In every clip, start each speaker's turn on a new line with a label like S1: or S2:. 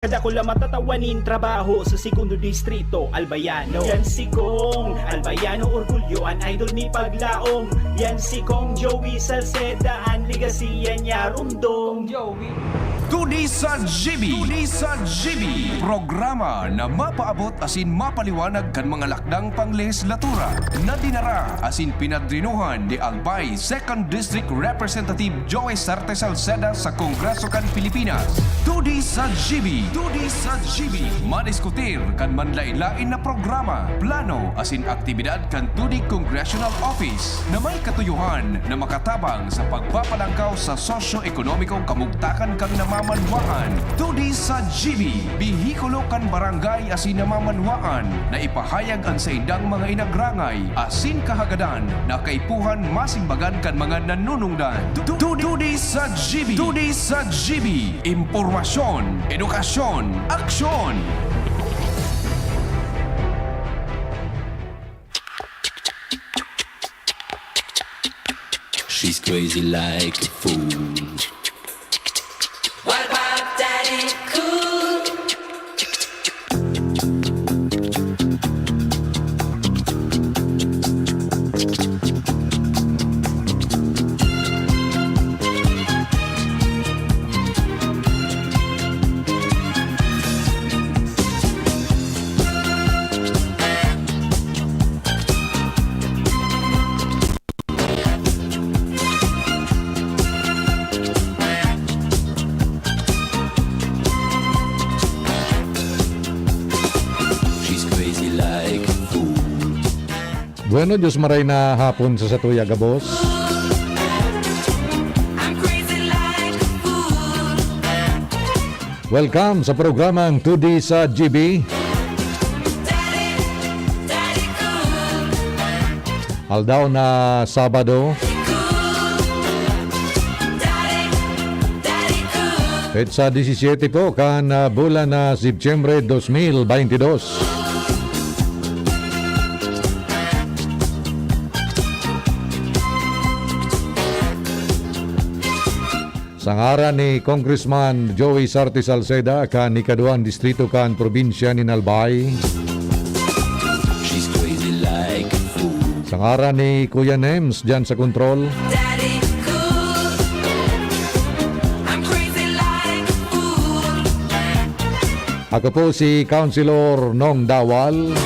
S1: Kada ko lang matatawanin trabaho sa segundo distrito Albayano. Yan si Kong Albayano, orgulyo ang idol ni Paglaom. Yan si Kong Joey Salceda, ang ligasiya niya rundong.
S2: Tuni sa GB. Programa na mapaabot asin mapaliwanag kan mga lakdang panglegislatura na dinara asin pinadrinuhan ni Albay 2nd District Representative Joey Sarte Salceda sa Kongreso kan Pilipinas. Tuni sa GB. Madiskutir kan manlain-lain na programa, plano asin aktibidad kan Tuni Congressional Office na may katuyuhan na makatabang sa pagpapalangkaw sa sosyo-ekonomikong kamugtakan kang namamanwaan. Tuni sa GB, bihikulo kan barangay asin namamanwaan na ipahayag ang sa indang mga inagrangay asin kahagadan na kaipuhan masimbagan kan mga nanunungdan. Tuni sa GB, impormasyon, edukasyon, aksyon.
S3: She's crazy like a fool.
S4: What about Daddy Cool?
S3: She's crazy like a fool.
S5: Bueno, Diyos maray na hapon sa Satuya Gabos.
S4: I'm crazy like a fool.
S5: Welcome sa programang 2D sa GB.
S4: Daddy Cool.
S5: Aldaw na Sabado,
S4: Daddy Cool.
S5: petsa 17 po kan bulan na Setyembre 2022. Sa ngaran ni Congressman Joey Sarte Salceda kan ikaduang distrito kan probinsya ni Albay.
S3: She's crazy like a fool.
S5: Sa ngaran ni Kuya Nems dyan sa kontrol.
S4: Daddy Cool. I'm crazy like a fool.
S5: Ako po si Councilor Nong Dawal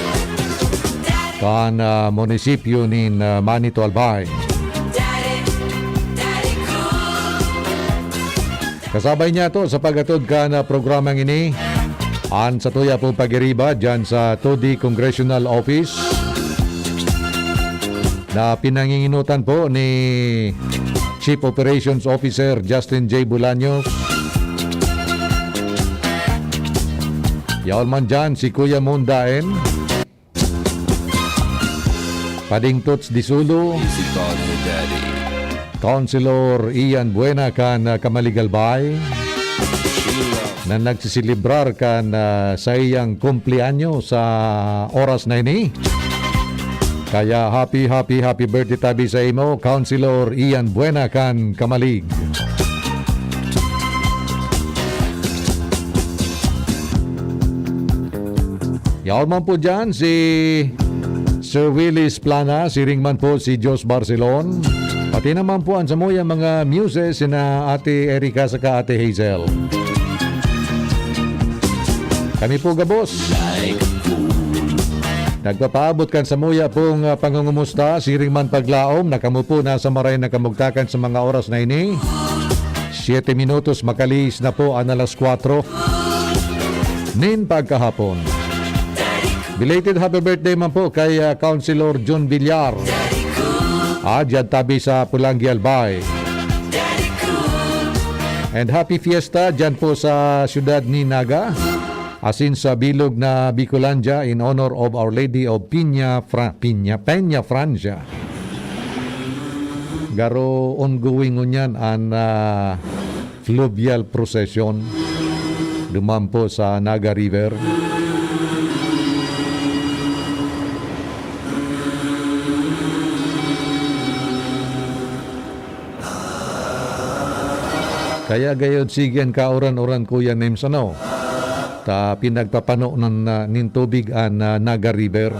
S5: kan munisipyo ni Manito Albay.
S4: Daddy Cool.
S5: Kasabay niya to sa pagatod ka na programang ini an sa tuya po pagiriba dyan sa 2D Congressional Office na pinanginginutan po ni Chief Operations Officer Justin J. Bulaños. Yaon man dyan si Kuya Mundaen, Pading Tots Disulo,
S3: Easy call me daddy.
S5: Councilor Ian Buena kan Kamaligalbay na nagsisilibrar kan sa iyang kumplianyo sa oras na ini. Kaya happy birthday tabi sa imo, Councilor Ian Buena kan Kamalig. Yaon man po dyan si Sir Willis Plana, si ringman po si Jos Barcelon. Pati naman po ang samoy mga muses na Ate Erika saka Ate Hazel. Kami po gabos.
S3: Like a fool.
S5: Nagpapaabot kan samuya pong pangungumusta si Ringman Paglaom na kamo po nasa maray na kamugtakan sa mga oras na ini. 7 minutos makalis na po ang alas 4 nin pagkahapon. Belated happy birthday man po kay Councilor John Villar. Dyan tabi sa Pulangi Albay. And happy fiesta dyan po sa siyudad ni Naga, asin sa bilog na Bicolandia in honor of Our Lady of Peña Francia. Garo ongoing unyan ang fluvial procession dumampo sa Naga River. Kaya gayod sigyan ka oran-oran Kuya Nems ano. ta pinagpapano ng tubig ang Naga River.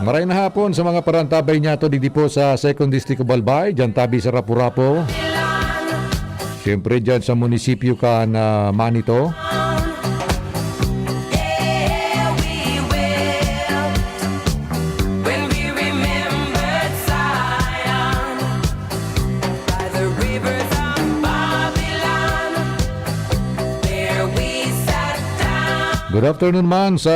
S5: Maray na hapon sa mga parantabay niya to digdi po sa 2nd District of Albay, dyan tabi sa Rapu-Rapo. Siyempre dyan sa munisipyo ka na Manito.
S4: Yeah, we will. When we remembered Zion by the rivers of Babylon, there we sat down.
S5: Good afternoon man sa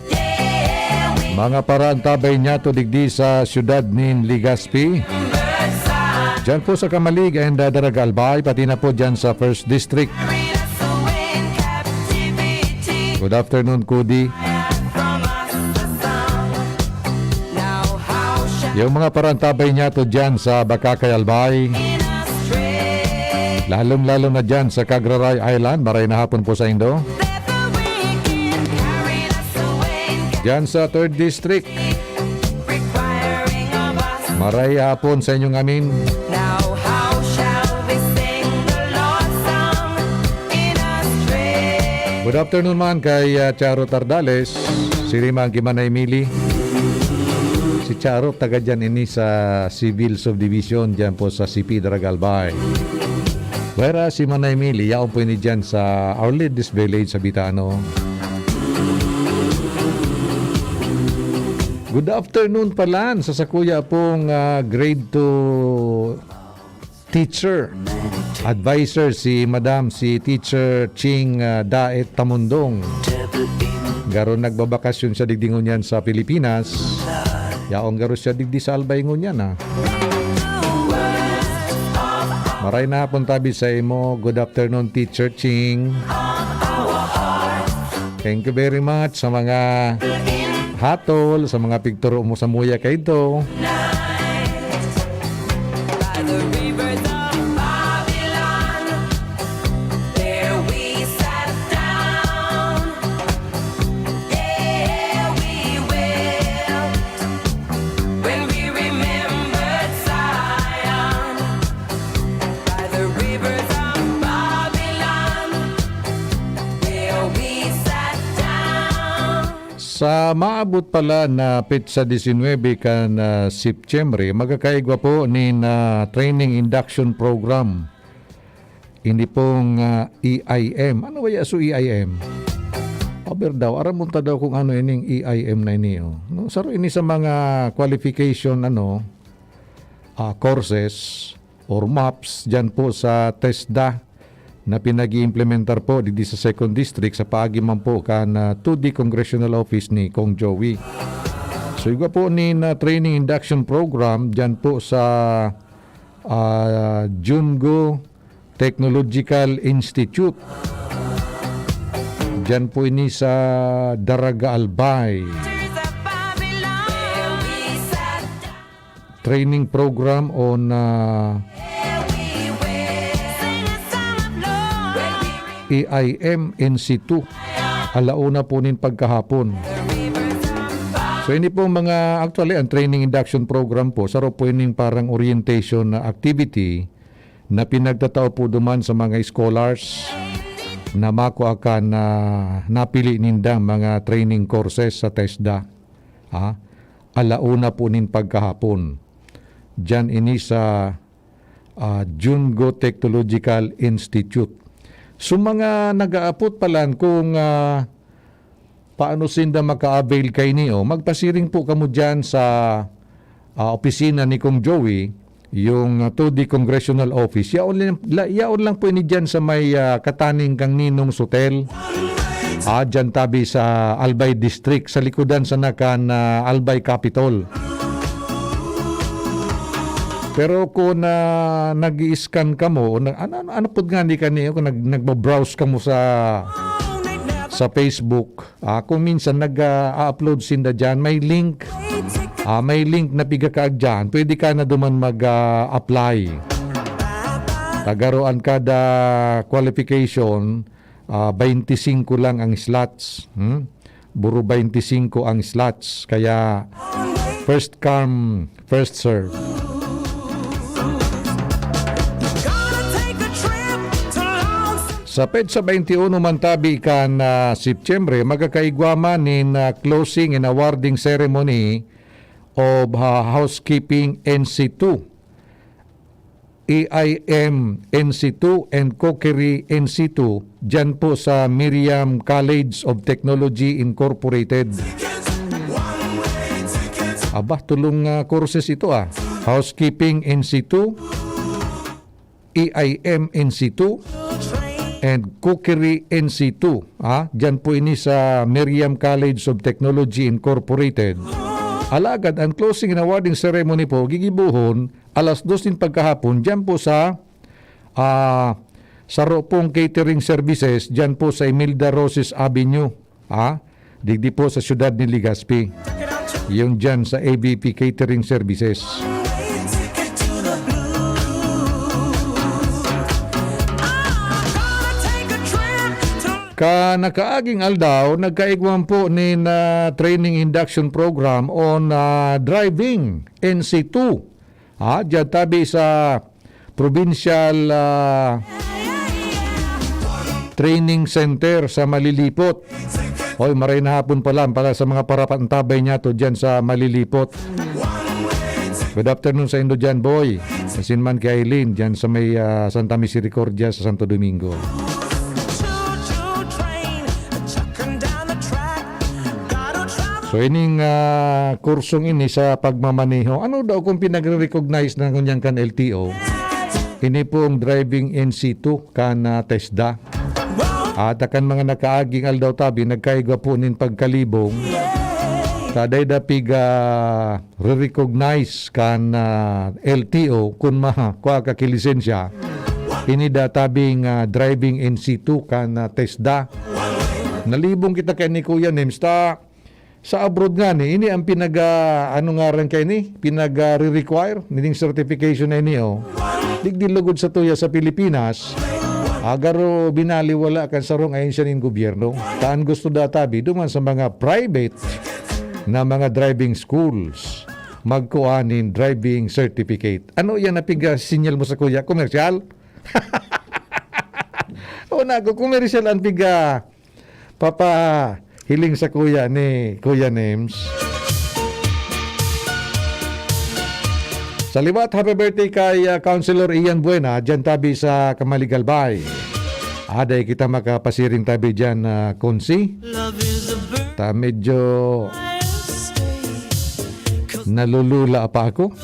S4: Yeah, we
S5: mga parantabay niya to digdi sa siyudad nin Legazpi.
S4: remembered Zion.
S5: Dyan po sa Kamalig and Daraga Albay, pati na po dyan sa 1st District.
S4: Carried us away in captivity.
S5: Good afternoon, Kudi.
S4: From us the sound. Now how shall
S5: Yung mga parantabay niya to dyan sa Bakakay Albay,
S4: in us stray?
S5: lalong-lalo na dyan sa Cagraray Island, maray na hapon po sa Indo.
S4: That the wicked carried us away in
S5: Dyan sa 3rd District,
S4: requiring of us.
S5: maray hapon sa inyong amin.
S4: Now how shall we sing the Lord's song in a stray?
S5: Good afternoon man kay Charo Tardales, si Rimang Kimanay Mili. Si Charo, taga dyan ini sa Civil Subdivision, dyan po sa CP Daragalbay. Whereas si Manay Mili, yaon po ini dyan sa Our Lady's Village sa Bitano. Good afternoon pala sa sakuya pong grade 2 teacher. Advisor si Madam, si Teacher Ching Daet Tamundong. Garon nagbabakasyon siya digdingon yan sa Pilipinas. Yaong garo siya digdi sa Albay ngun yan. Maray na hapon tabi sa imo. Good afternoon, Teacher Ching. Thank you very much sa mga hatol, sa mga picture mo sa muya kay do.
S4: By the rivers of Babylon, there we sat down. Yeah, we will. When we remembered Zion, by the rivers of Babylon, there we sat down.
S5: Sa maabot pala na petsa 19 kan September, magkakaigwa po ni training induction program. Hindi pong EIM. Ano ba yaso EIM? Aber daw, aram mo daw kung ano ining EIM na ini. No? Saro ini sa mga qualification courses or MAPS dyan po sa TESDA na pinag-i-implementar po dito sa 2nd District sa paagiman po kan 2D Congressional Office ni Kong Joey. So iba po ni training induction program dyan po sa Jungo Technological Institute. Dyan po ini sa Daraga Albay.
S4: Rivers of Babylon, there we sat down.
S5: Training program on
S4: We will sing a song of love. When we
S5: EIM NC2. Alauna po nin pagkahapon. So ini po mga actually ang training induction program po saro po ining parang orientation na activity na pinagtatao po duman sa mga scholars na mako akan na napili nindang mga training courses sa TESDA. Alauna po nin pagkahapon. Diyan ini sa Jungo Technological Institute. So mga nag-aapot palan kung paano sinda maka-avail kay niyo, magpasiring po kamo dyan sa opisina ni Kong Joey, yung 2D Congressional Office. Yaon lang po ini dyan sa may kataning kang Ninong Hotel. Dyan tabi sa Albay District, sa likudan sa nakan Albay Capitol. Pero kung nag-i-scan ka mo, ano po nga ni kaniyo, kung nagbabrowse ka mo sa Facebook, kung minsan nag-upload sinda dyan, may link na piga ka dyan, pwede ka na duman mag-apply. Tagaroan kada qualification, 25 lang ang slots. Buro 25 ang slots. Kaya first come, first serve.
S4: gonna take
S5: Sa PEDSA 21 man tabi kan September, magkakaigwaman nin closing and awarding ceremony of housekeeping NC2, EIM NC2 and Cookery NC2 dyan po sa Miriam College of Technology Incorporated. Aba, tulong courses ito Housekeeping NC2, EIM NC2 and Cookery NC2. Diyan po ini sa Miriam College of Technology Incorporated. Alagad, ang closing and awarding ceremony po gigibuhon alas 2 din pagkahapon diyan po sa Ropong Catering Services diyan po sa Imelda Roses Avenue. Digdi po sa siyudad ni Legazpi. Yung diyan sa ABP Catering Services. Nakaaging aldaw, nagkaigwan po ni training induction program on driving NC2. Diyan tabi sa Provincial Training Center sa Malilipot. Hoy, maray na hapon pala sa mga parapantabay niya to diyan sa Malilipot. Good afternoon sa Indo dyan, boy. Masin man kay Aileen diyan sa may Santa Misericordia sa Santo Domingo. So ining kursong ini sa pagmamaneho, ano daw kung pinagre-recognize ng kunyang kan LTO? Ini pong driving NC2 kan TESDA. At akan mga nakaaging aldaw tabi, nagkaigwa po nin pagkalibong. Taday da piga re-recognize kan LTO kung kuha ka kilisensya. Ini da tabing driving NC2 kan TESDA. Nalibong kita kay ni Kuya Nems sa abroad nga ini ang ano nga rin kay ni pinag-re-require nining certification na ini digdilugod sa tuya sa Pilipinas agaro binaliwala kan sarong ayon siya ng gobyerno taan gusto databi duman sa mga private na mga driving schools magkuhanin driving certificate. Ano yan na sinyal mo sa kuya? Komersyal? O nago komersyal ang hiling sa kuya ni Kuya Nems. Saliwat, happy birthday kay Councilor Ian Buena, dyan tabi sa Kamaligalbay. Aday kita makapasiring tabi dyan, Konsi. Medyo nalulula pa ako.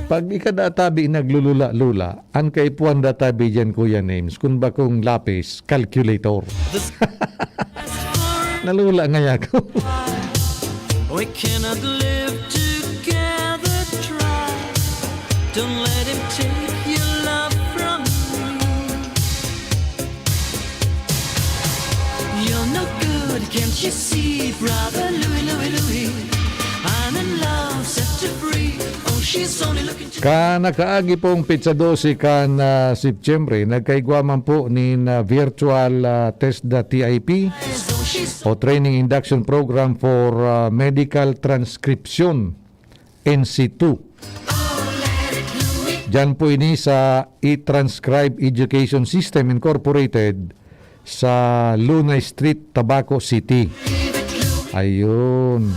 S5: Pag ikadatabi naglulula-lula, ang kaipuan databi dyan, Kuya Names, kung bakong lapis, calculator. Nalula nga ako.
S6: We cannot live together, try. Don't let him take your love from me. You're no good, can't you see, brother Louie, Louie, Louie? I'm in love, set to free. Oh, she's only looking to...
S5: Nakaagi pong pizza 12 kan September, nagkaigwaman po ni virtual TESDA TIP o Training Induction Program for Medical Transcription NC2. Diyan po ini sa e-Transcribe Education System Incorporated sa Lunay Street, Tabaco City. Ayun.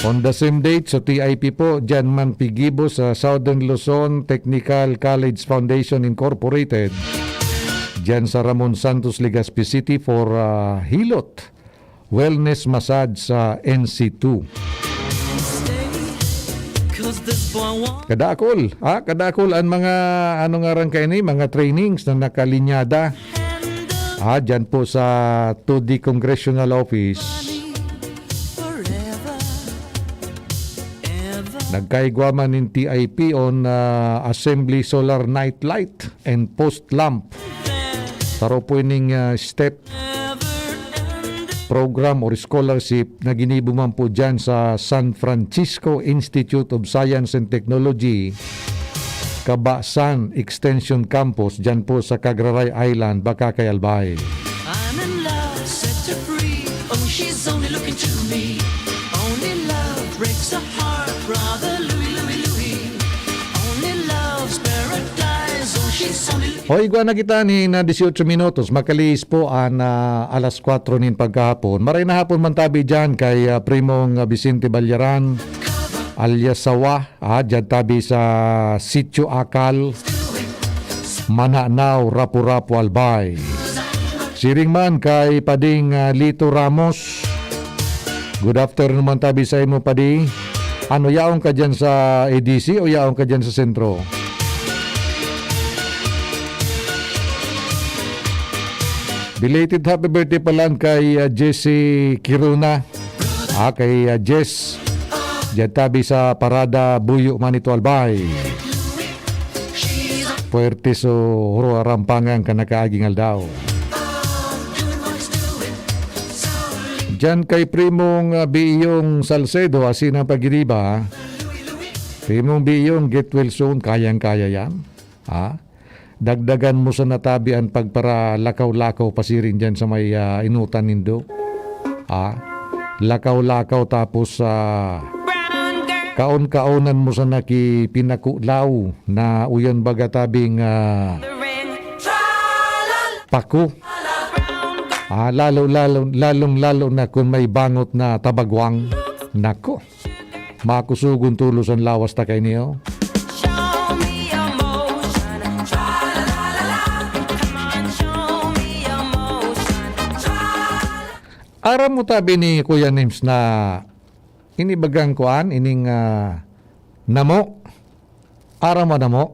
S5: On the same date, sa TIP po, dyan man pigibo sa Southern Luzon Technical College Foundation Incorporated, dyan sa Ramon Santos, Legazpi City for Hilot Wellness Massage sa NC2. Kadakol ang mga ano nga rin kayo ni, mga trainings na nakalinyada. Dyan po sa 2D Congressional Office. Nagkaigwaman ng TIP on Assembly Solar Night Light and Post Lamp. Taro po ining STEP program or scholarship na ginibuman po dyan sa San Francisco Institute of Science and Technology, Cabasan Extension Campus, dyan po sa Cagraray Island, Bacacay, Albay.
S6: I'm in love, set to free. Oh, she's only looking to me. Only love breaks a heart.
S5: O igwa na kita ni na 18 minutos, makalis po an alas 4 nin pagkahapon. Maray na hapon man tabi dyan kay Primong Vicente Balyaran alias Sawa, dyan tabi sa Sitio Akal, Mananaw, Rapu-Rapu, Albay. Siring man kay Pading Lito Ramos. Good afternoon man tabi sa imo, Padi. Ano, yaong ka dyan sa ADC o yaong ka dyan sa sentro? Belated happy birthday pa lang kay Jessie Kiruna. Kay Jess. Diyan tabi sa Parada Buyo, Manito, Albay. Puerte so huro arampangan ka nakaaging aldaw. Diyan kay Primong Biyong Salcedo, asin ang pagiriba. Primong Biyong, get well soon, kayang-kaya yan. Dagdagan mo sa natabian pagpara lakaw-lakaw pasirin dyan sa may inutan nindo. Lakaw-lakaw tapos kaon-kaonan mo sa nakipinakulaw na uyan baga tabing paku. Lalong-lalo na kung may bangot na tabagwang. Nako, makusugon tulos ang lawas ta kay niyo.
S4: Show me emotion. Tra-la-la-la-la. Come on, show me emotion. Tra-la-la.
S5: Aram mo tabi ni Kuya Nims na inibagang kuan, ining namo. Aram mo namo.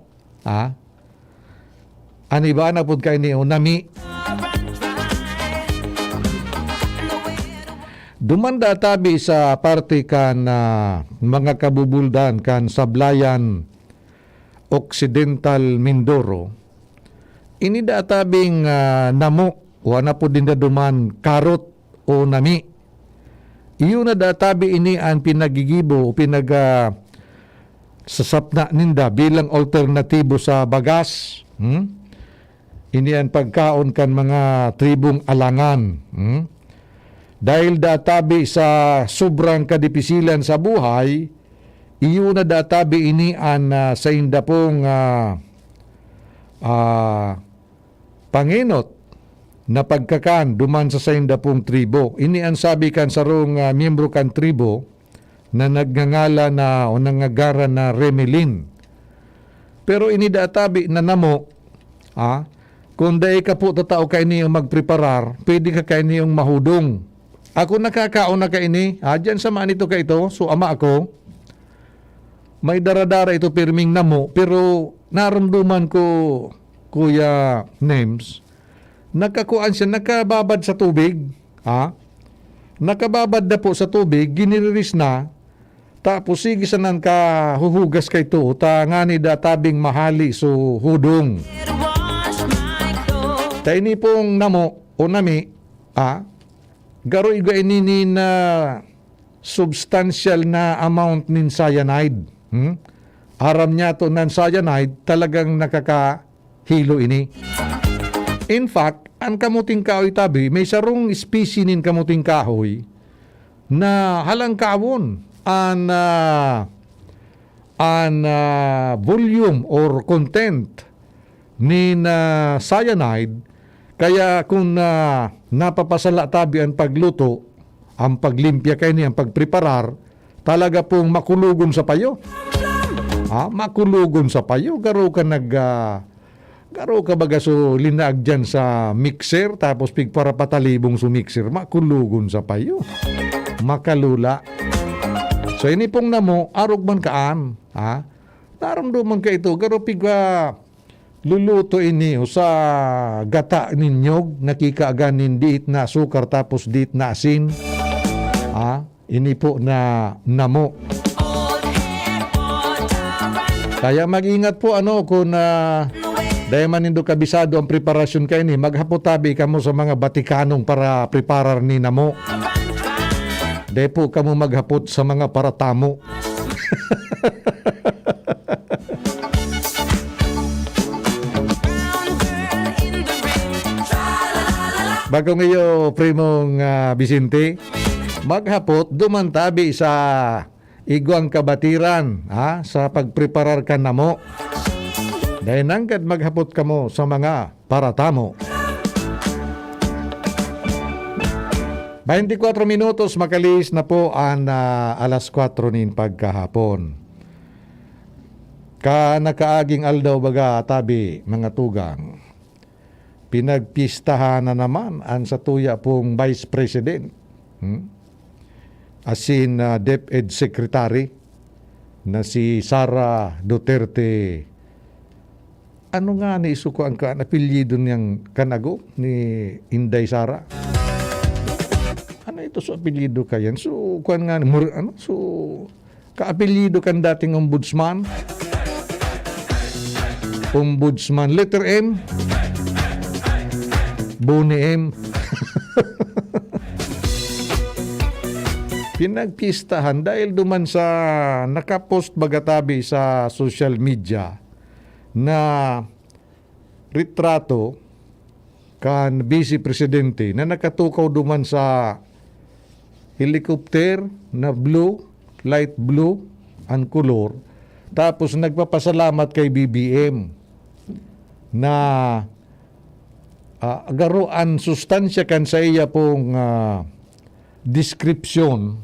S5: Ani ba na pud kay ni nami? Dumanda tabi sa parte kan mga kabubuldan kan Sablayan Occidental Mindoro. Ini da tabing namo wana po din da duman karot o nami. Iyo na da tabi ini ang pinagigibo o sasapna ninda bilang alternatibo sa bagas. Ini ang pagkaon kan mga tribong alangan. Dahil databi sa sobrang kadipisilan sa buhay, iyo na databi ini an sa indapong panginot na pagkakan duman sa indapong tribo. Ini ang sabi kan sarong miyembro kan tribo na nagnangala na o nangagara na Remelin. Pero ini databi na namo, kung dahi ka po tatao ka iniyong magpreparar, pwede ka ka iniyong mahudong. Ako nakakaon na ka ini, dyan sa manito ka ito, so ama ako, may daradara ito pirming namo, pero naramduman ko, Kuya Nems, nakakuan siya, nakababad sa tubig, nakababad na po sa tubig, giniriris na, tapos sige sanan ka huhugas kay ito, ngani da tabing mahali so hudong.
S4: Wash my clothes.
S5: Ta ini pong namo, o nami, garo iga ini na substantial na amount nin cyanide. Aram niya to nan cyanide talagang nakakahilo ini. In fact, ang kamuting kahoy tabi, may sarong species nin kamuting kahoy na halang kawon an volume or content nin cyanide. Kaya kung napapasala tabi ang pagluto, ang paglimpya kayo niya, ang pagpreparar, talaga pong makulugon sa payo. Makulugon sa payo. Garo ka baga so linaag dyan sa mixer, tapos pigpara patalibong sa mixer, makulugon sa payo. Makalula. So ini pong namo, arog man kaan. Naramdaman ka ito, garo pigwa luluto ini sa gata ninyog, nakikaagan diit na sukar tapos diit na asin. Ini po na namo. Kaya mag-ingat po kung dahil man nindo kabisado ang preparasyon kayo ni, maghapotabi ka mo sa mga Batikanong para preparar ni namo. Dahil po ka mo maghapot sa mga paratamo. Bago ngayon, Primong Vicente, maghapot, dumantabi sa igwang kabatiran sa pagpreparar ka namo. Dahil nanggad maghapot kamo sa mga paratamo. 24 minutos makalis na po ang alas 4 nin pagkahapon. Nakaaging aldaw baga tabi mga tugang. Pinagpistahan na naman ang sa tuya pong Vice President. As in DepEd Secretary na si Sara Duterte. Ano nga ni isuko ang apelyido niyang kanago ni Inday Sara? Ano ito sa apelyido kayan? So kuan nga kaapelyido kan dating ombudsman. Ombudsman letter M. Boni M. Pinagpistahan dahil duman sa nakapost bagatabi sa social media na retrato kan Vice Presidente na nakatukaw duman sa helicopter na blue, light blue ang color, tapos nagpapasalamat kay BBM na garuan sustansya kan sa iya pong description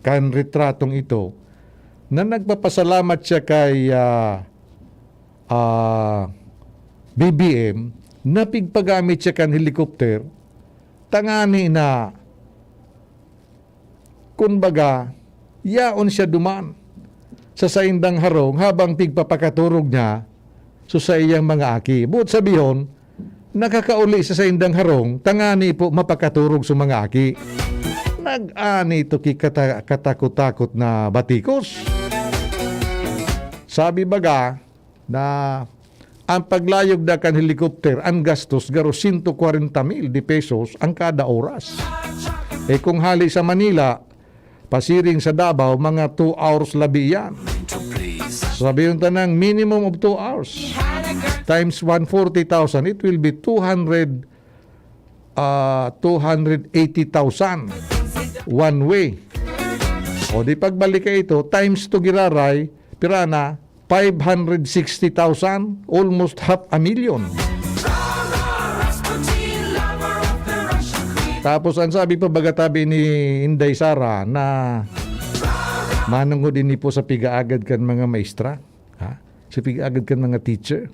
S5: kan retratong ito na nagpapasalamat siya kay BBM na pigpagamit siya kan helicopter tangani na kunbaga yaon siya duman sa saindang harong habang pigpapakaturog niya sa iyang mga aki. Buot sabihon, nakakauli sa saindang harong, tangani po mapakaturog sa mga aki. Nag-ani ito katakot-takot na batikos. Sabi baga na ang paglayog na kan helicopter, ang gastos garo 140,000 di pesos ang kada oras. Kung hali sa Manila, pasiring sa Davao, mga 2 hours labi yan. Sabi yung tanang minimum of 2 hours times 140,000, it will be 280,000 one way. O di pagbalik ka ito, times to giraray, pirana, 560,000, almost 500,000. Tapos ang sabi pa bagatabi ni Inday Sara na manungod din po sa pigaagad kan mga maestra, sa pigaagad kan mga teacher,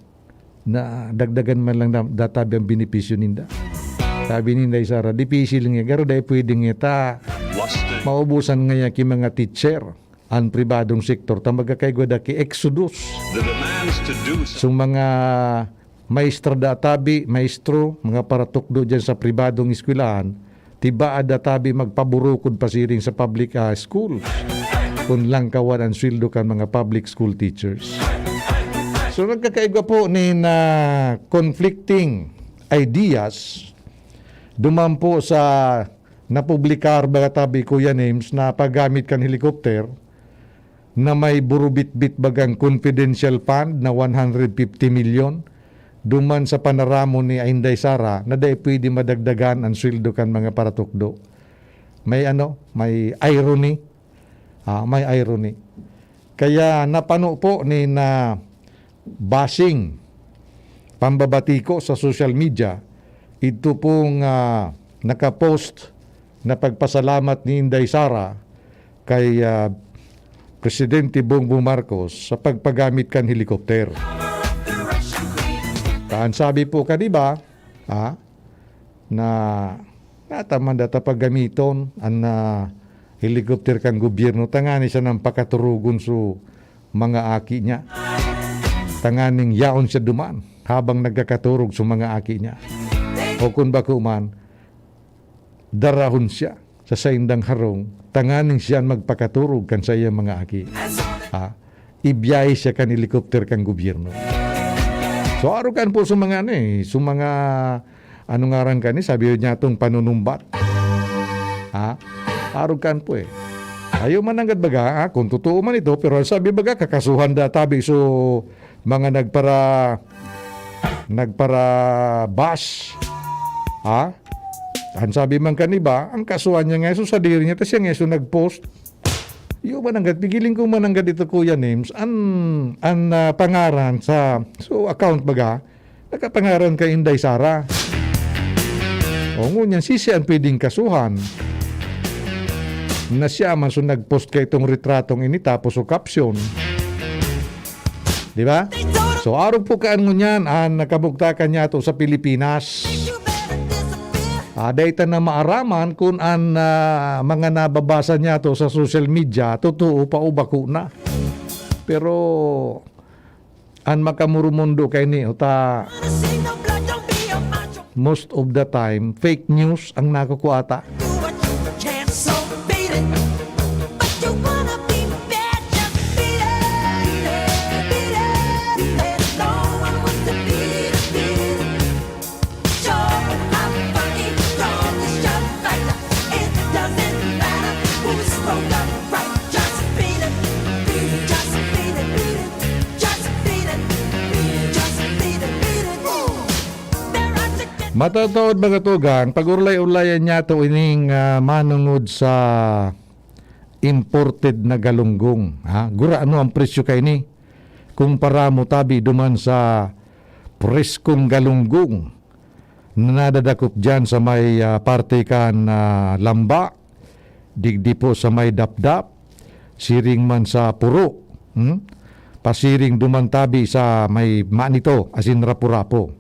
S5: na dagdagan man lang databi ang benepisyo ninda. Sabi ni Inday Sara, dipisil nga, garo dahil pwedeng ita maubusan nga ki mga teacher ang pribadong sektor, tamaga kay gwada ki exodus. So mga maestra databi, maestro, mga paratukdo dyan sa pribadong eskwelahan, tiba databi magpaburukod pasiring sa public schools. Kung lang kawan ang sweldo kan mga public school teachers. So nagkakaigwa po ni na conflicting ideas duman po sa napublikar bagatabi Kuya Names na paggamit kan helicopter na may burubit-bit bagang confidential fund na 150 million duman sa panaramo ni Inday Sara na dahil pwede madagdagan ang sweldo kan mga paratukdo. May irony. May irony. Kaya napano po ni na bashing pambabatiko sa social media ito pong nakapost na pagpasalamat ni Inday Sara kay Presidente Bongbong Marcos sa pagpagamit kan helicopter. Kaan sabi po ka diba na nataman data paggamiton ang helicopter kan gobyerno, tangani siya ng pakaturugon so mga aki niya. Tanganing yaon siya duman habang nagkakaturog sa mga aki niya. O kung bako man, darahon siya sa saindang harong, tanganing siya magpakaturog kan sa iyang mga aki. Ibiyay siya kan helicopter kan gobyerno. So arukan po sa mga sa mga nga rang kani, sabi niya itong panunumbat. Arukan po Ayaw man nanggad baga, kung totoo man ito, pero sabi baga, kakasuhan databi so mga nagpara bash. Ang sabi man kaniba, ang kasuhan niya nga sa diri niya, tapos siya nga nag-post. Yung mananggad, pigiling ko mananggad ito Kuya Nims, pangaran sa account baga, nakapangaran kay Inday Sara. O ngunyan, sisi ang pwedeng kasuhan na siya man so nag-post kay itong retratong ini tapos o caption. Di ba? So araw po kaan ngunyan ang nakabugtakan niya to sa Pilipinas. Data na maaraman kung ang mga nababasa niya to sa social media, totoo pa o bako na. Pero ang makamurumundo kay ni uta most of the time fake news ang nakukuata. Matataod mga tugang, pag-urlay-ulayan niya ito ining manungod sa imported na galunggong. Gura ano ang presyo kay ni? Kung para mo tabi duman sa preskong galunggong na nadadakop dyan sa may parte kan lamba, digdi po sa may dapdap, siring man sa puro, pasiring duman tabi sa may manito, asin rapo-rapo.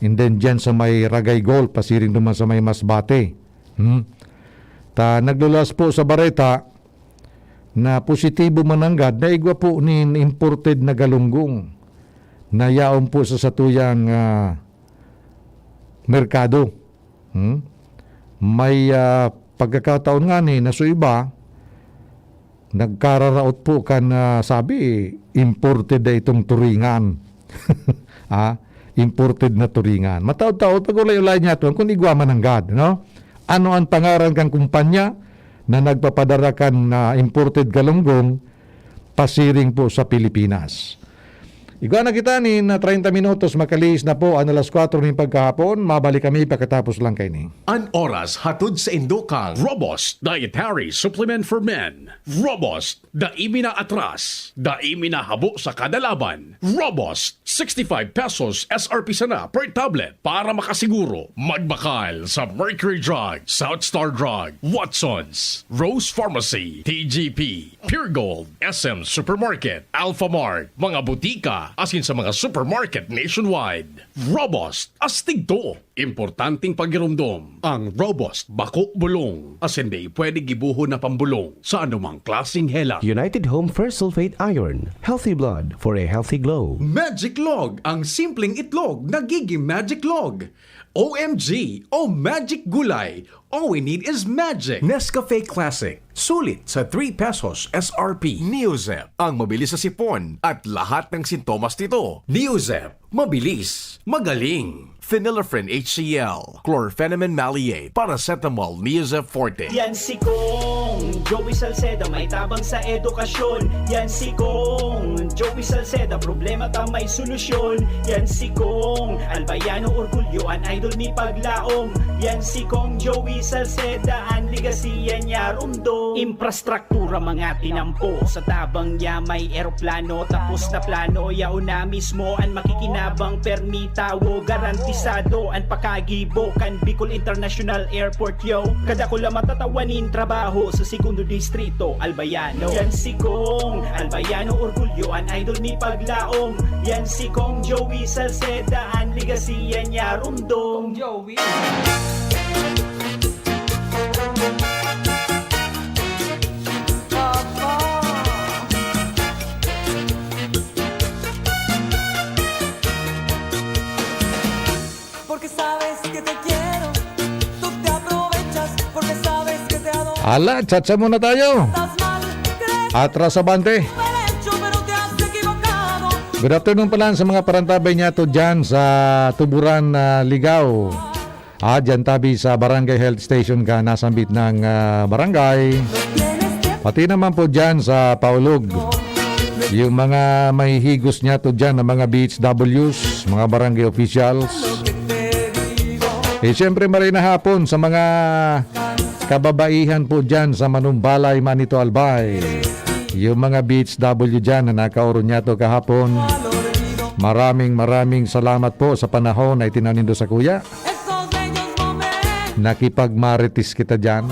S5: And then dyan sa may Ragay Gold, pasiring naman sa may Masbate. Naglulas po sa Bareta na positibo mananggad na igwa po ni imported na galunggong na yaon po sa satuyang merkado. May pagkakataon nga ni na so iba, nagkararaot po kan sabi, imported na itong turingan. Imported na turingan. Mataod-taod, pag-ulay-ulay niya ito, kung igwa mananggad, no? Ano ang pangaran kang kumpanya na nagpapadara kan na imported galunggong pasiring po sa Pilipinas? Igwa na kita ni na 30 minutos makalis na po ang alas 4 ng pagkahapon. Mabalik kami pagkatapos lang kay ni.
S7: An oras hatod sa Indokang Robust Dietary Supplement for Men. Robust, daimi na atras, daimi na habo sa kadalaban. Robust, 65 pesos SRP sana per tablet para makasiguro. Magbakal sa Mercury Drug, South Star Drug, Watsons, Rose Pharmacy, TGP, Pure Gold, SM Supermarket, Alpha Mart, mga butika, asin sa mga supermarket nationwide. Robust, astig to. Importanteng pagirumdom. Ang Robust Bako Bulong. Asin di pwede gibuho na pambulong sa anumang klaseng hela.
S8: United Home First Sulfate Iron. Healthy blood for a healthy glow.
S7: Magic Log, ang simpleng itlog nagiging Magic Log. OMG o Magic Gulay, all we need is magic. Nescafe Classic, sulit sa 3 pesos SRP. Neozep, ang mabilis sa sipon at lahat ng sintomas nito. Neozep, mabilis, magaling. Phenylephrine HCl, Chlorpheniramine Maleate, Paracetamol, Neozep Forte.
S1: Yan si Kong Joey Salceda, may tabang sa edukasyon. Yan si Kong Joey Salceda, problema ta may solusyon. Yan si Kong Albayano Orgulyo, an idol ni Paglaom. Yan si Kong Joey Salceda, an ligasiya niya rumdo. Infrastruktura mga tinampo, sa tabang niya may eroplano. Tapos na plano, yaon na mismo an makikinabang permita. Wo garantisado an pakagibo kan Bicol International Airport yo. Kada ko lang matatawanin trabaho sa segundo distrito Albayano. Yan si Kong Albayano Orgulyo, an idol ni Paglaom. Yan si Kong Joey Salceda, an ligasiya niya rumdo. Kong Joey
S4: Porque sabes que te quiero, tú te aprovechas porque sabes que te adoro.
S5: Ala, chatsa muna tayo.
S4: Estás mal, crees
S5: Atras Abante.
S4: derecho, pero te has equivocado.
S5: Good afternoon pala sa mga parantabay niya to dyan sa Tuburan, Ligaw. Dyan tabi sa Barangay Health Station ka, nasambit ng barangay.
S4: Tienes tiempo,
S5: Pati naman po dyan sa Paulog. Yung mga may higos niya to dyan, ng mga BHWs, mga barangay officials.
S4: te digo,
S5: Siyempre maray na hapon sa mga kababaihan po dyan sa Manumbalay, Manito Albay. Yung mga BHW dyan na nakauro niya to kahapon. Maraming salamat po sa panahon na itinanindo sa kuya. Nakipagmaritis kita dyan.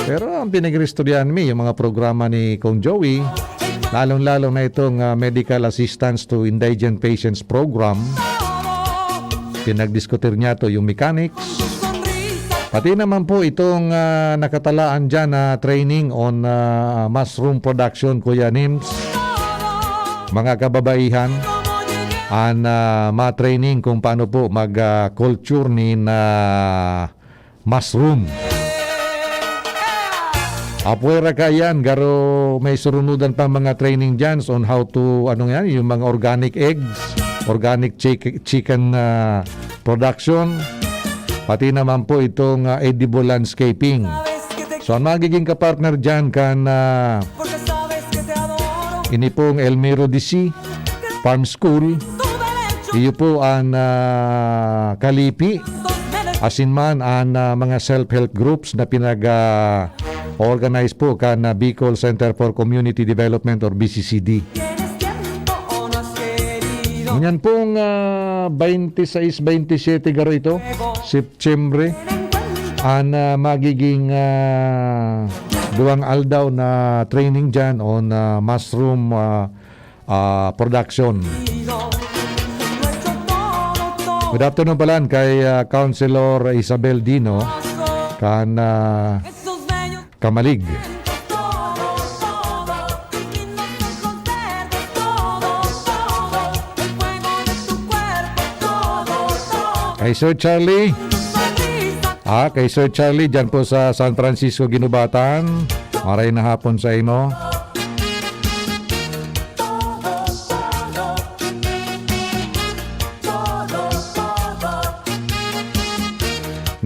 S5: Pero ang pinag-istoryahan mi, yung mga programa ni Kong Joey, lalong-lalo na itong Medical Assistance to Indigent Patients Program, pinagdiskutir niya to yung mechanics. Pati naman po itong nakatalaan dyan na training on mushroom production, Kuya Nims. Mga kababaihan, ma-training kung paano po mag-culture ni mushroom. Apuera kayan, garo may surunudan pa mga training dyan on how to, yung mga organic eggs, organic chicken production, pati naman po itong edible landscaping. So ang magiging kapartner dyan kan ini pong Elmiro DC Farm School, iyo po ang Kalipi, asin man ang mga self-help groups na organize po kan Bicol Center for Community Development or BCCD. Ganyan pong 26-27 garo ito, September, ang magiging duwang aldaw na training dyan on mushroom production. Good afternoon pala kay Councilor Isabel Dino kan Kamalig. Kay Sir Charlie. Kay Sir Charlie dyan po sa San Francisco, Ginubatan. Maray na hapon sa imo.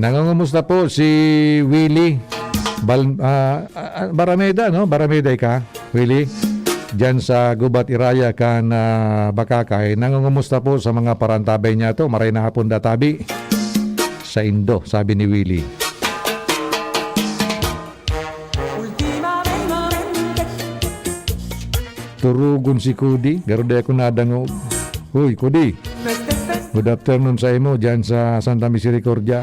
S5: Nangungumusta po si Willie Barameda, no? Barameda ka, Willie? Diyan sa Gubat Iraya kan Bakakay. Nangungumusta po sa mga parantabay niya to. Maray na hapon databi sa Indo, sabi ni Willie. Turugon si Kudi. Garuda ako nadangog. Uy, Kudi. Good afternoon sa imo diyan sa Santa Misericordia.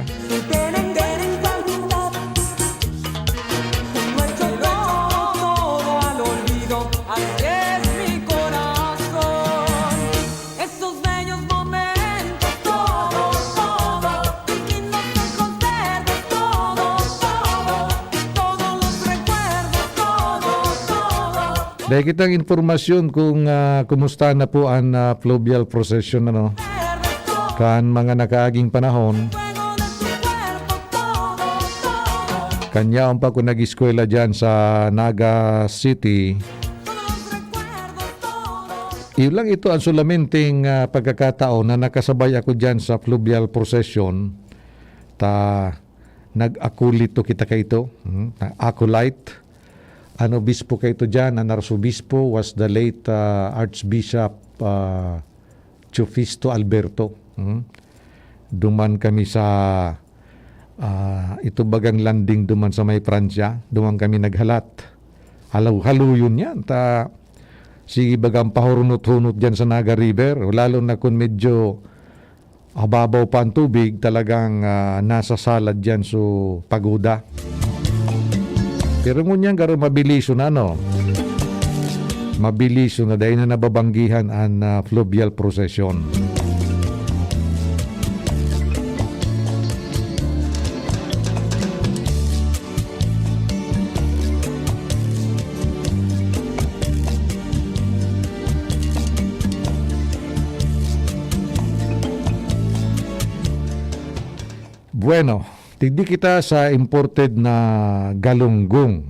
S5: Dahil kitang informasyon kung kumusta na po ang fluvial procession kan mga nakaaging panahon. Kanya pa ko nag-eskwela dyan sa Naga City. Ilang ito ang sulamenting pagkakataon na nakasabay ako dyan sa fluvial procession. Nag-akulito kita kaito. Acolyte. Ang obispo kaito dyan, ang arsobispo was the late Archbishop Chufisto Alberto. Duman kami sa ito bagang landing duman sa may Pransya. Duman kami naghalat. Halo yun yan. Sige bagang pahurunot-hunot dyan sa Naga River. Lalo na kung medyo ababaw pa ang tubig, talagang nasa salad dyan so pagoda. Pero ngunyan garo mabiliso na mabiliso na dahil na nababanggihan ang fluvial procession. Bueno, tigdi kita sa imported na galunggong.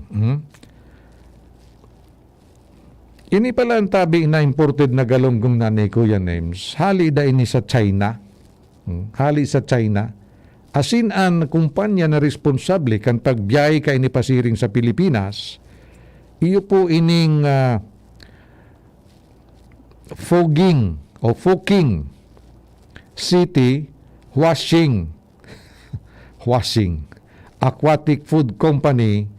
S5: Ini pala ang tabi na imported na galunggong na ni Kuya Names. Hali da ini sa China. Hali sa China. Asin ang kumpanya na responsable kan pagbiyahe ka ini pasiring sa Pilipinas, iyo po ining fogging o Foking City washing Aquatic Food Company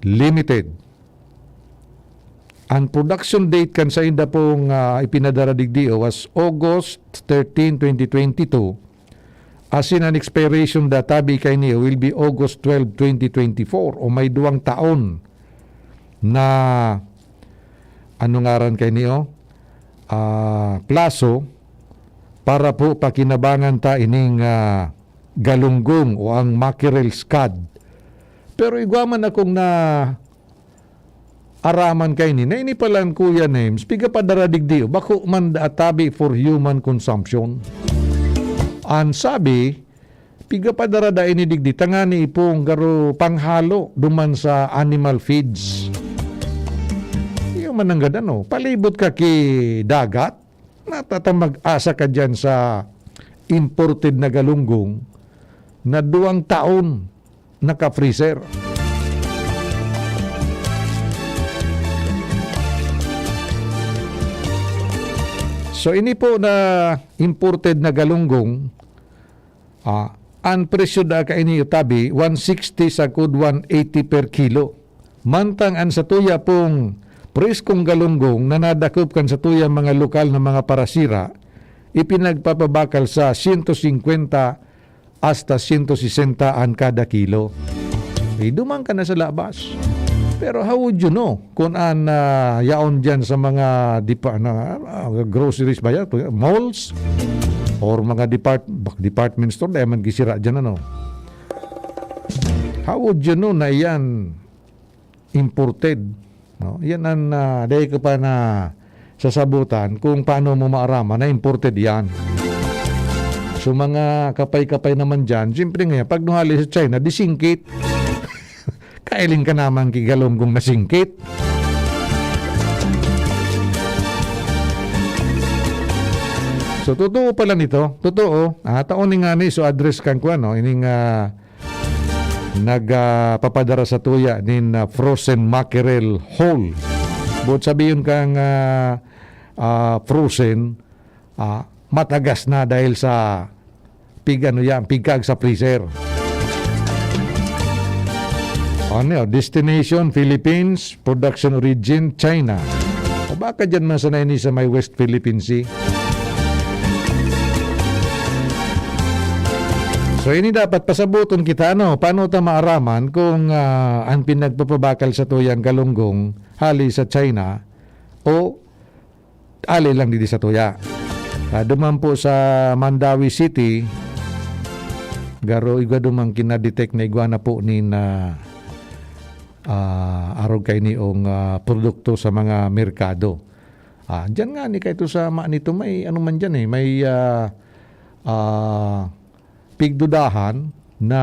S5: Limited. Ang production date kan sa inda pong ipinadara digdio was August 13, 2022. As in an expiration databi kay niyo will be August 12, 2024 o may 2 taon na ano ngaran kay niyo plaso para po pakinabangan ta ining galunggong o ang mackerel scad. Pero igwaman akong na araman kay ni na ini palang kuya names piga padaradig di bako man atabi for human consumption. An sabi piga padarada ini digdi tangani ipong garo panghalo duman sa animal feeds. Iyo man ang ganda no, palibot ka ki dagat natatamag asa ka dyan sa imported na galunggong na 2 taon naka-freezer. So ini po na imported na galunggong, ang presyo da ka ini utabi 160 sa kud 180 per kilo. Mantang ang sa tuya pong preskong galunggong na nadakop kan sa tuya mga lokal na mga parasira, ipinagpapabakal sa 150 hasta 160 ang kada kilo. Dumang ka na sa labas. Pero how would you know kung an yaon dyan sa mga groceries ba yan? Malls? Or mga department store dahil man gisira dyan ano? How would you know na yan imported? No? Yan ang dahil ka pa na sasabutan kung paano mo maarama na imported yan. So mga kapay-kapay naman dyan, siyempre nga, pag nuhali sa China, disingkit. Kailing ka naman kigalunggong na singkit. So, totoo pala nito. Totoo. Taon ni nga ni, so address kang ko, ano, ining nagpapadara sa tuya nin frozen mackerel whole. But sabihin kang frozen, matagas na dahil sa pigkag sa freezer. Destination Philippines, production origin China. O baka dyan man sanay ni sa may West Philippine Sea. So ini dapat pasabuton kita paano ta maaraman kung ang pinagpapabakal sa tuyang galunggong hali sa China o ali lang dito sa tuya. Duman po sa Mandawi City, garo igwa dumang kinadetect na igwa na po ni na arog kay niong produkto sa mga merkado. Diyan nga ni kahit sa nito may ano man dyan may pigdudahan na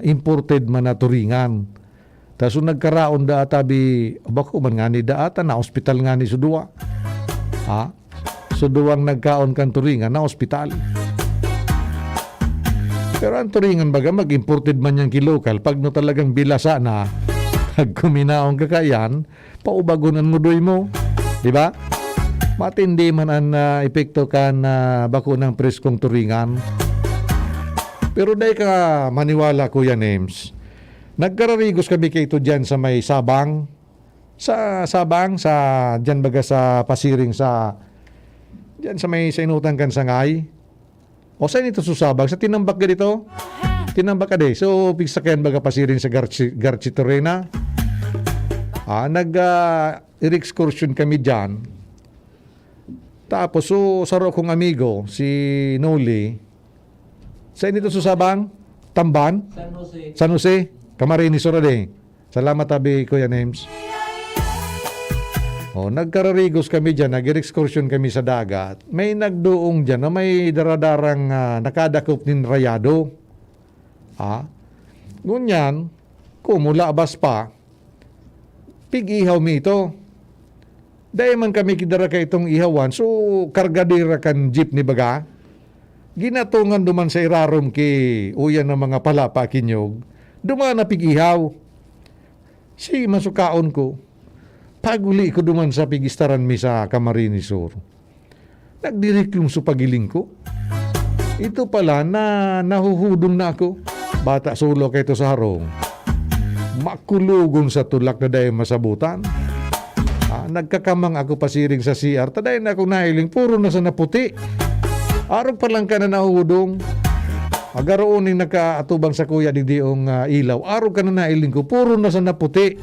S5: imported man na turingan. Taso nagkaraon da atabi bako man nga ni daata na ospital nga ni sudua. Suduang nagkaon kan turingan na ospital. Pero ang turingan baga mag-imported man yang kilokal pag no talagang bilasa na kuminaong kakayan, paubagunan mo doy mo. Di ba? Matindi man ang epekto ka na bako ng preskong turingan. Pero dahil ka maniwala, Kuya Names, nagkararigos kami kayo dyan sa may Sabang. Sa Sabang, dyan baga sa Pasiring dyan sa may sainutan kan sangay. O saan ito susabang? Sa tinambak ka dito? Tinambak ka de. So, pigsakyan baga Pasiring sa Garchitorena. Nag-excursion kami dyan. Tapos, saro kong amigo, si Noli. Saan ito susabang? Tamban? San Jose. Camarines Sorade. Salamat tabi, Kuya Names. Nagkararigos kami dyan, nag-excursion kami sa dagat. May nagduong dyan na may daradarang nakadakop nin rayado. Ngunyan, kumula abas pa, pig-ihaw mi ito. Dahil man kami kidara ka itong ihawan, so kargadira kan jeep ni baga. Ginatungan duman sa irarom ki uyan ng mga palapa kinyog. Duman na pig-ihaw. Si masukaon ko. Paguli ko duman sa pigistaran mi sa Camarines Sur. Nagdiriklong sa pagiling ko. Ito pala na nahuhudong na ako. bata sulo kay to sa harong. Makulugon sa tulak na dayon masabutan. Nagkakamang ako pasiring sa CR. Taday na akong nahiling, puro na sa naputi. Araw pa lang ka na nahudong. Agaroon yung nakaatubang sa kuya digdiong ilaw. Araw ka na nahiling ko, puro na sa naputi.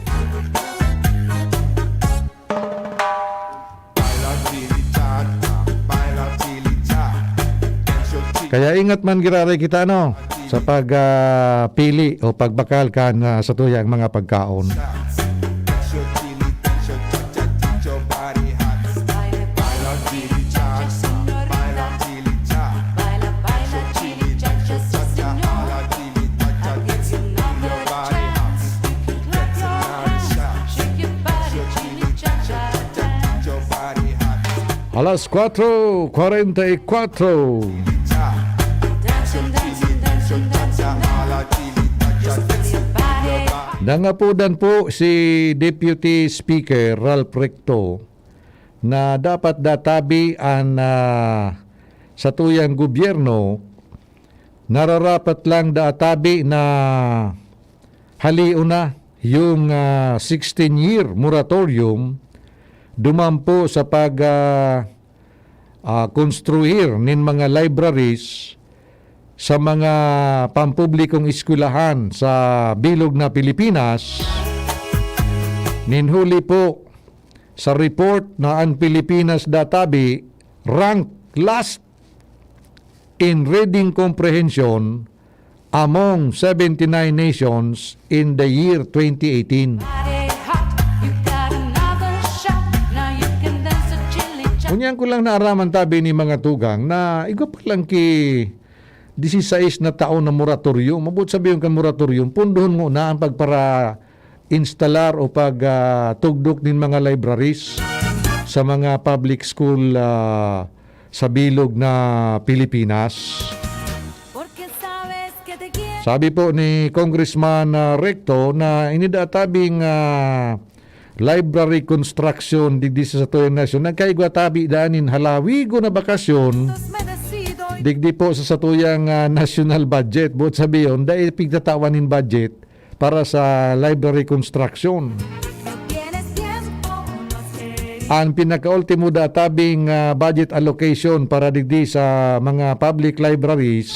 S5: Kaya ingat man giraray kita no sa pagpili o pagbakal kan sa tuyang mga pagkaon. Alas 4:44. Nangapudan po si Deputy Speaker Ralph Recto na dapat databi ang sa tuyang gobyerno nararapat lang databi na haliuna yung 16-year moratorium dumampo sa pag konstruir nin mga libraries sa mga pampublikong eskwelahan sa bilog na Pilipinas. Ninhuli po sa report na ang Pilipinas databi rank last in reading comprehension among 79 nations in the year 2018. Kunyan ko lang naaraman tabi ni mga tugang na igo pa lang ki 16 na taon na moratorium. Mabut sabihin kan moratorium, pundohon mo na ang pagpara instalar o pagtugdok din mga libraries sa mga public school sa bilog na Pilipinas. Sabi po ni Congressman Recto na inidatabing library construction digdi sa tuyang nasyon nagkaigwatabi danin halawigo na bakasyon digdi po sa satuyang national budget. Buot sabiyon, dahil pigtatawanin budget para sa library construction. Ang pinaka-ultimo databing budget allocation para digdi sa mga public libraries,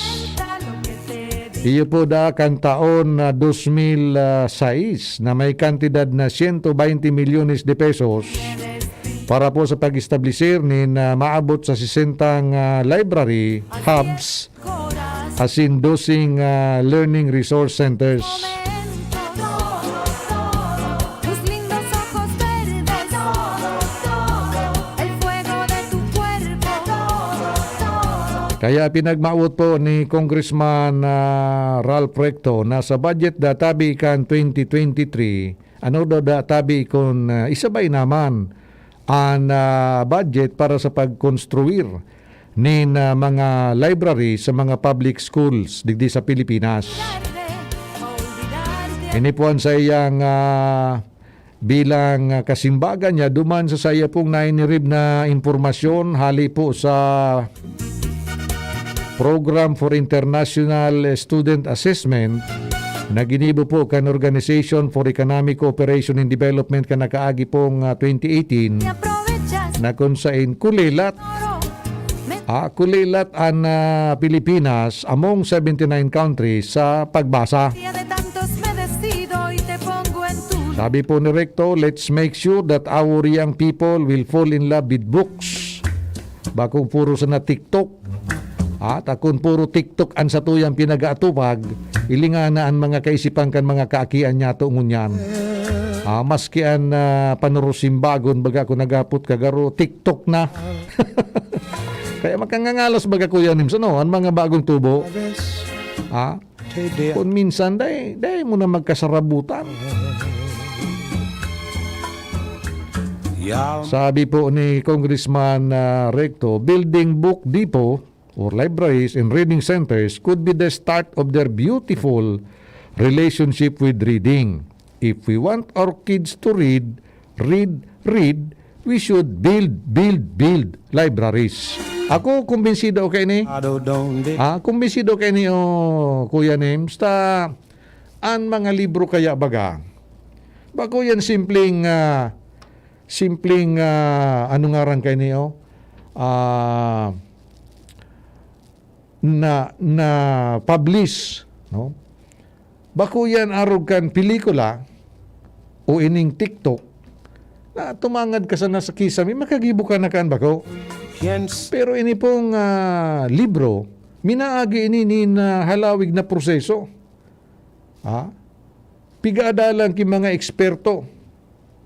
S5: iyo po da kan taon 2006 na may kantidad na 120 milyones de pesos para po sa pag-establisir nin maabot sa 60 library hubs asin dosing learning resource centers. Kaya pinagmaot po ni Congressman Ralph Recto na sa budget databi kan 2023 ano daw databi kon isabay naman ang budget para sa pagkonstruir nin mga library sa mga public schools digdi sa Pilipinas. Inipuan sa iyang bilang kasimbagan niya duman sa saya pong nainirib na impormasyon hali po sa Program for International Student Assessment na ginibo po kan Organization for Economic Cooperation and Development ka nakaagi pong 2018 na kung saan kulilat ang Pilipinas among 79 countries sa pagbasa. Sabi po ni Recto, let's make sure that our young people will fall in love with books. Bakong puro sa na TikTok. At akong puro TikTok ang sa tuyang pinag-aatupag, ilingana ang mga kaisipan kan mga kaakian niya to ngunyan. Maski ang panurusimbagon baga ko nagapot kagaro TikTok na. Kaya makangangalas baga kuya nimsa no, ang mga bagong tubo. Kung minsan day mo na magkasarabutan. Sabi po ni Congressman Recto, building book depot or libraries and reading centers could be the start of their beautiful relationship with reading. If we want our kids to read, we should build libraries. Ako kumbinsido kay ni. Kumbinsido kay ni Kuya Names ta an mga libro kaya baga. Bako yan simpleng ano nga ran kay ni na publish, no? Bako yan arog kan pelikula o ining TikTok na tumangad ka sa nasa kisame, makagibo ka na kan bako. Pero ini pong libro, minaagi ini na halawig na proseso. Pigaadalan ki mga eksperto.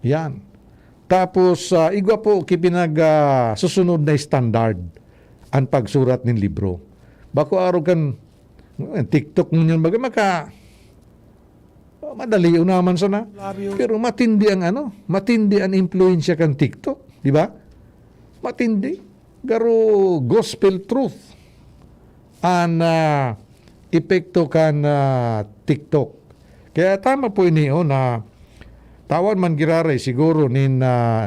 S5: Yan. Tapos, igwa po kipinag susunod na standard ang pagsurat ng libro. Bako arog kan TikTok mo yun, madali naman sana. Pero matindi ang influensya kan TikTok, di ba? Matindi. Garo gospel truth ang epekto kan TikTok. Kaya tama po ini na tawan man giraray siguro nin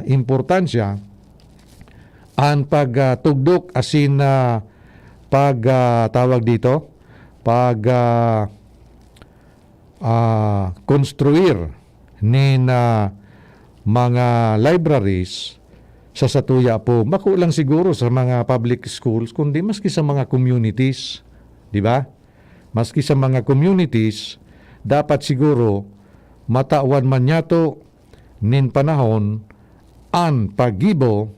S5: importansya ang pagtugdok asin tawag dito konstruir nin mga libraries sa satuya po, makulang siguro sa mga public schools, kundi maski sa mga communities. Di ba? Maski sa mga communities, dapat siguro matawan man yato nin panahon ang pagibo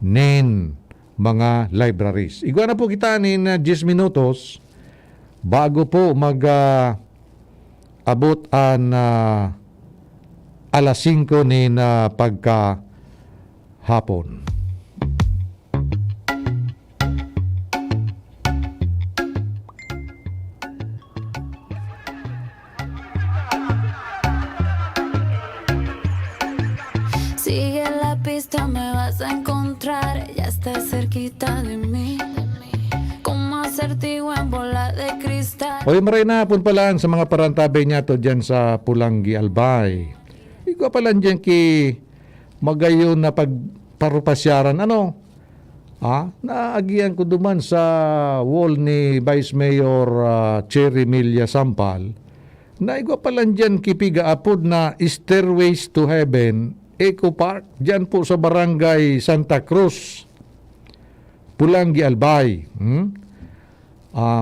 S5: nin mga libraries. Igwa na po kita nin 10 minutos bago po abot ang alas 5 nin hapon.
S9: Sigue la pista, me vas a encontrar. Ya estás cerquita de mí. Como acertijo en bola de cristal.
S5: Hoy maray na hapon pala sa mga parantabe niya to dyan sa Pulangi, Albay. Igwa pala dyan ki magayon na pagparupasyaran. Naagian ko duman sa wall ni Vice Mayor Cherry Milla Sampal na igwa pala dyan kipiga apod na Stairways to Heaven Eco Park dyan po sa Barangay Santa Cruz, Pulangi, Albay.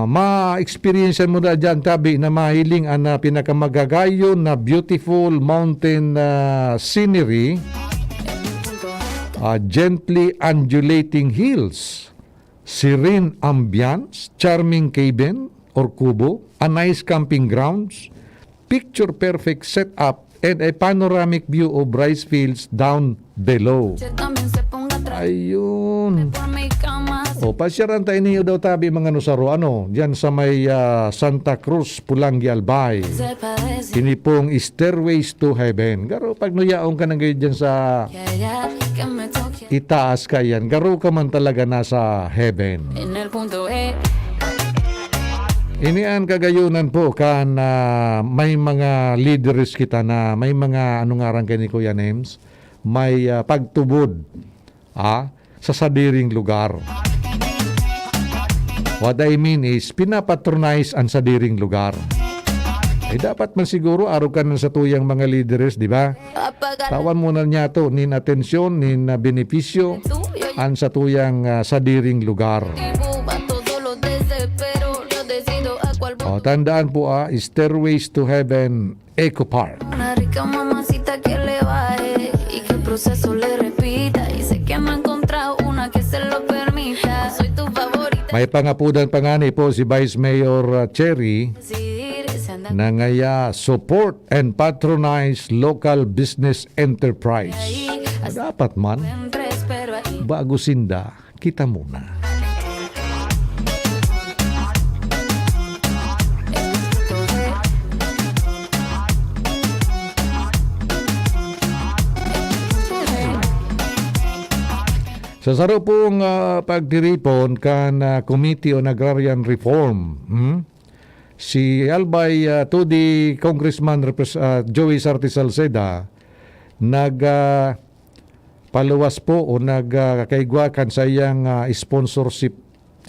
S5: Ma-experience mo na dyan tabi na mahiling ang pinakamagagayon na beautiful mountain scenery, gently undulating hills, serene ambience, charming cabin or kubo, a nice camping grounds, picture perfect setup, and a panoramic view of rice fields down below. Ayun. O, pasyaran tayo niyo daw tabi mga nusaro. Diyan sa may Santa Cruz, Pulangi, Albay. Kini pong Stairways to Heaven. Garo, pag nuyaong ka na ngayon dyan sa itaas ka yan, garo ka man talaga nasa heaven. Inian kagayunan po kan may mga leaders kita na may mga anong kay ni Kuya Names, may pagtubod sa sadiring lugar. What I mean is pinapatronize ang sadiring lugar. Dapat man siguro araw ka sa tuyang mga leaders, di ba? Tawan mo na niya to nin atensyon, nin benepisyo ang sa tuyang sadiring lugar. Tandaan po Stairways to Heaven Eco Park.
S9: Una rica mamacita que le baje y que el proceso le repita y sé que me he encontrado una que se lo permita. Soy tu favorita.
S5: May pangapudan pangani po si Vice Mayor Cherry na ngaya support and patronize local business enterprise. Dapat man bago sinda kita muna. Sa saro pong pagdiripon kan Committee on Agrarian Reform, si Albay to the Congressman Joey Sarti Salceda paluwas po o nagkaigwakan sa iyang sponsorship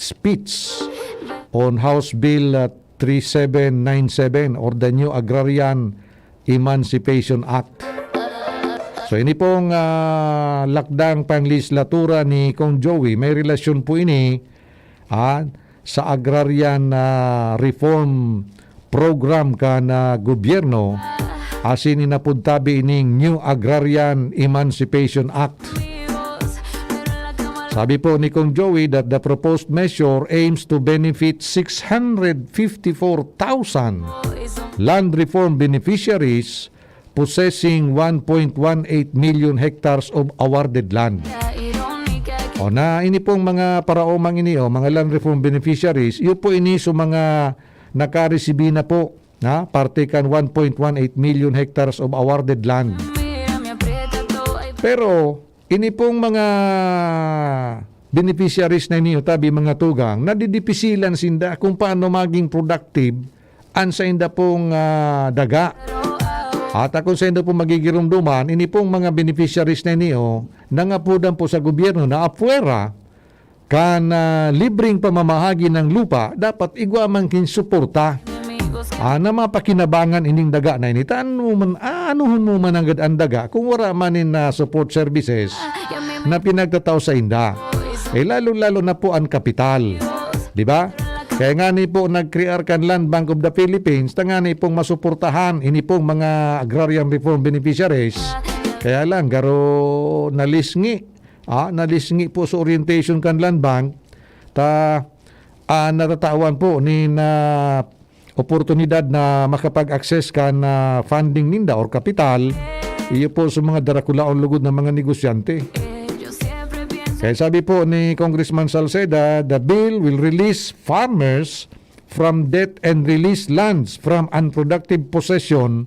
S5: speech on House Bill 3797 or the New Agrarian Emancipation Act. So ini pong lakdang panglegislatura ni Kong Joey, may relasyon po ini sa agrarian reform program na gobyerno asin inapuntabi ining New Agrarian Emancipation Act. Sabi po ni Kong Joey that the proposed measure aims to benefit 654,000 land reform beneficiaries possessing 1.18 million hectares of awarded land. O na ini pong mga paraomang ini mga land reform beneficiaries, yun po ini so mga nakaresibi na po na parte kan 1.18 million hectares of awarded land. Pero ini pong mga beneficiaries na niyo tabi mga tugang nadidipisilan sinda kung paano maging productive an sa inda pong daga. At kung sa inyo po magigirumduman, ini pong mga beneficiaries na niyo nangapudan po sa gobyerno na apwera kan libreng pamamahagi ng lupa dapat igwamang kinsuporta na mapakinabangan ining daga na ini. Anuhun mo man ang daga kung wala manin na support services na pinagtataw sa inda. Lalo-lalo na po ang kapital. Di ba? Kaya nga ni po nag-create kan Land Bank of the Philippines, nga ni pong masuportahan ini pong mga agrarian reform beneficiaries. Kaya lang, garo nalisngi po sa orientation kan Land Bank, natatawan po ni na oportunidad na makapag-access kan funding ninda or kapital, iyo po sa mga darakulaon lugod ng mga negosyante. Kaya sabi po ni Congressman Salceda, the bill will release farmers from debt and release lands from unproductive possession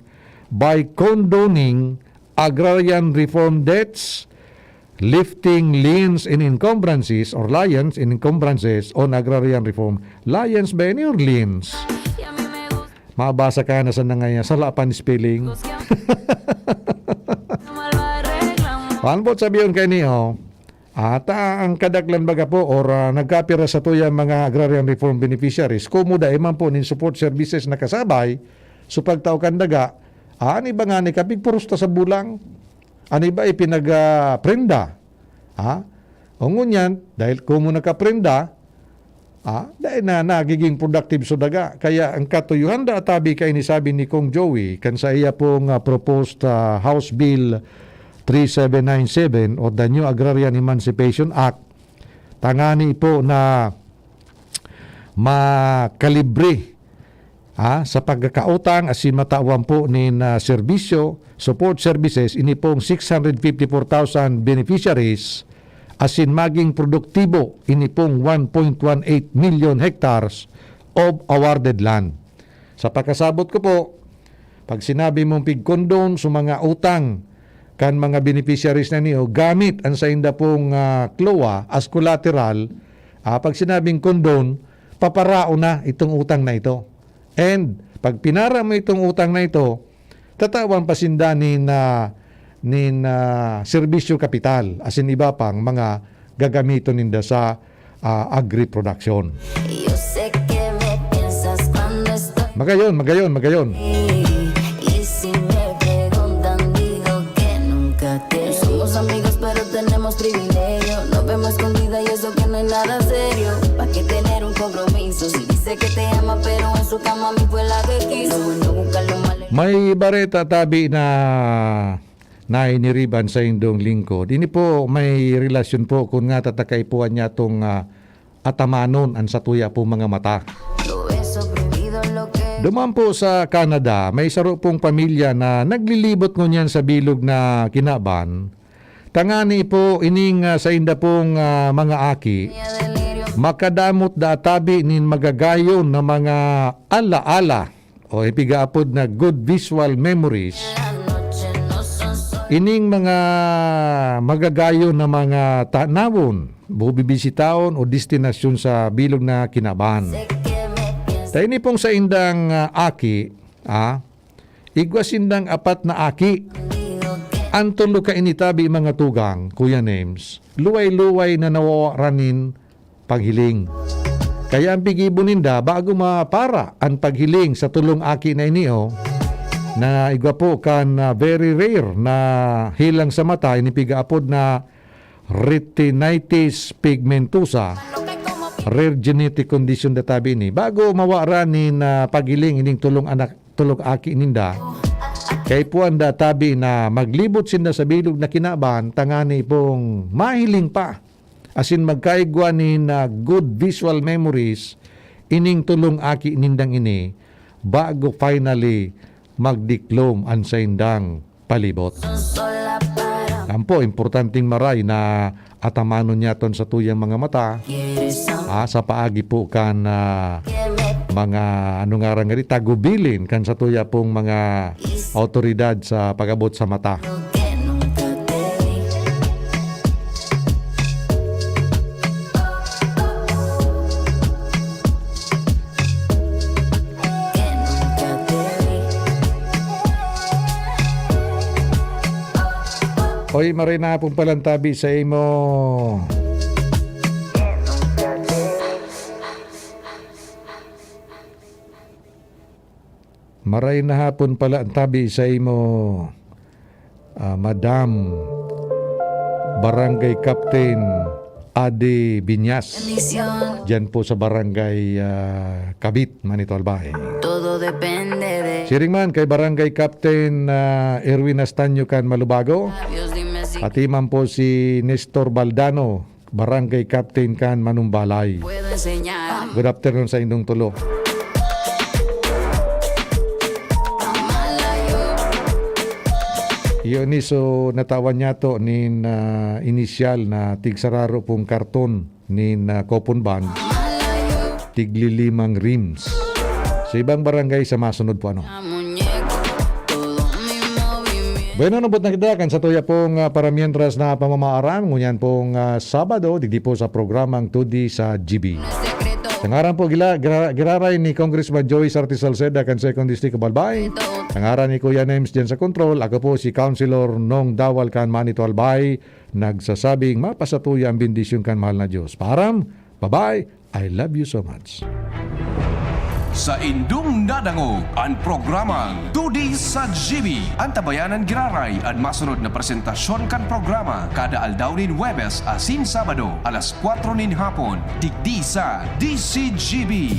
S5: by condoning agrarian reform debts, lifting liens and encumbrances or liens and encumbrances on agrarian reform. Liens ba yun or liens? Mabasa ka na sa ngayon. Sa lapan spelling. Paano sabi yun kayo niyo? At ang kadaglan baga po or nagkapira sa tuya mga agrarian reform beneficiaries, kumuda iman po nin support services na kasabay, so pagtao kandaga, ani ba nga ni kapig purusta sa bulang? Ani ba ipinag-prenda? O ngunyan, dahil kumo nakaprenda, dahil na nagiging productive so daga. Kaya ang katuyuhan da atabi kay ni sabi ni Kong Joey, kan sa iya pong proposed House Bill 3797 o the New Agrarian Emancipation Act, tangani po na makalibre sa pagkakautang asin matawan po ni serbisyo, support services, ini pong 654,000 beneficiaries asin maging produktibo ini pong 1.18 million hectares of awarded land. Sa pagkasabot ko po, pag sinabi mong pig-condone sa mga utang kan mga beneficiaries na niyo, gamit ang sa inda pong CLOA as collateral, pag sinabing condone, paparao na itong utang na ito. And pag pinara mo itong utang na ito, tatawan pa sinda ni serbisyo kapital, as in iba pang mga gagamito ninda sa agri-production. Magayon.
S9: Somos amigos pero tenemos privilegio. Nos vemos escondida y eso que no es nada serio. ¿Pa' qué tener un compromiso? Si dice que te ama pero en su cama a mí fue la que quiso. Lo bueno buscar lo malo.
S5: May bareta tabi na iniriban sa indong lingkod. Ini po may relasyon po kung nga tatakaipuan niya itong atamanon ang satuya po mga mata. Duman po sa Canada, may saro pong pamilya na naglilibot ngunyan sa bilog na Kinaban. Tangani po ining sa inda pong mga aki, makadamot da tabi nin magagayon na mga ala-ala o ipigaapod na good visual memories. Ining mga magagayon na mga tanawon, bubibisitaon o destinasyon sa bilog na Kinaban. Tayo ni pong sa indang aki, igwas indang apat na aki. Antong luka initabi mga tugang, Kuya Names, luway-luway na nawaranin paghiling. Kaya ang pigibo ninda, bago mapara ang paghiling sa tulong aki na iniyo, na igwapo kan very rare na hilang sa mata, inipigaapod na retinitis pigmentosa, rare genetic condition databi ni. Bago mawaranin na paghiling ining tulong aki ninda, kay puan databi na maglibot sinda sa bilog na kinaban, tangani pong mahiling pa. Asin magkaigwa ni na good visual memories, ining tulong aki nindang ini, bago finally magdiklom ang sa indang palibot.
S9: Sola para
S5: Ampo, importanteng maray na atamanon niya ton sa tuyang mga mata,
S9: quieres
S5: sa paagi po kan mga nga rin, tagubilin kan sa tuya pong mga autoridad sa pagabot sa mata.
S9: que nunca te vi. Que nunca te vi.
S5: Hoy, maray na pong palantabi sa imo. Maray na hapon pala ang tabi sa imo, Madam Barangay Captain Ade Binyas.
S9: Bendición,
S5: Diyan po sa Barangay Kabit, Manito Albay.
S9: todo depende de
S5: Siring man kay Barangay Captain Erwin Astanyo kan Malubago.
S9: Dios, dime si
S5: Pati man po si Nestor Baldano, Barangay Captain kan Manumbalay.
S9: puedo enseñar.
S5: Good afternoon sa indong tulo. Iyon so natawan niya to nin inisyal na tigsararo pong karton nin Coupon Band, tigli 5 rims. Sa ibang barangay sa masunod po ano.
S9: Muñeco, todo mi movimiento.
S5: Bueno, nabot na kita kan sa tuya pong para mientras na pamamaaran, ngunyan pong Sabado, digdi po sa programang 2D sa GB.
S9: Secreto,
S5: Tangaran po giraray ni Congressman Joey Sarti Salceda kan 2nd District of Albay. Tangaran ni Kuya Names dyan sa control. Ako po si Councilor Nong Dawal kan Manito Albay, nagsasabing mapasatuya ang bendisyon kan mahal na Diyos. Param, bye-bye, I love you so much.
S2: Sa indung nadangog ang programang 2D sa GB. Ang tabayanan giraray at masunod na presentasyon kan programa kada aldaw nin Huwebes asin Sabado alas 4 nin hapon. Digdi sa DCGB.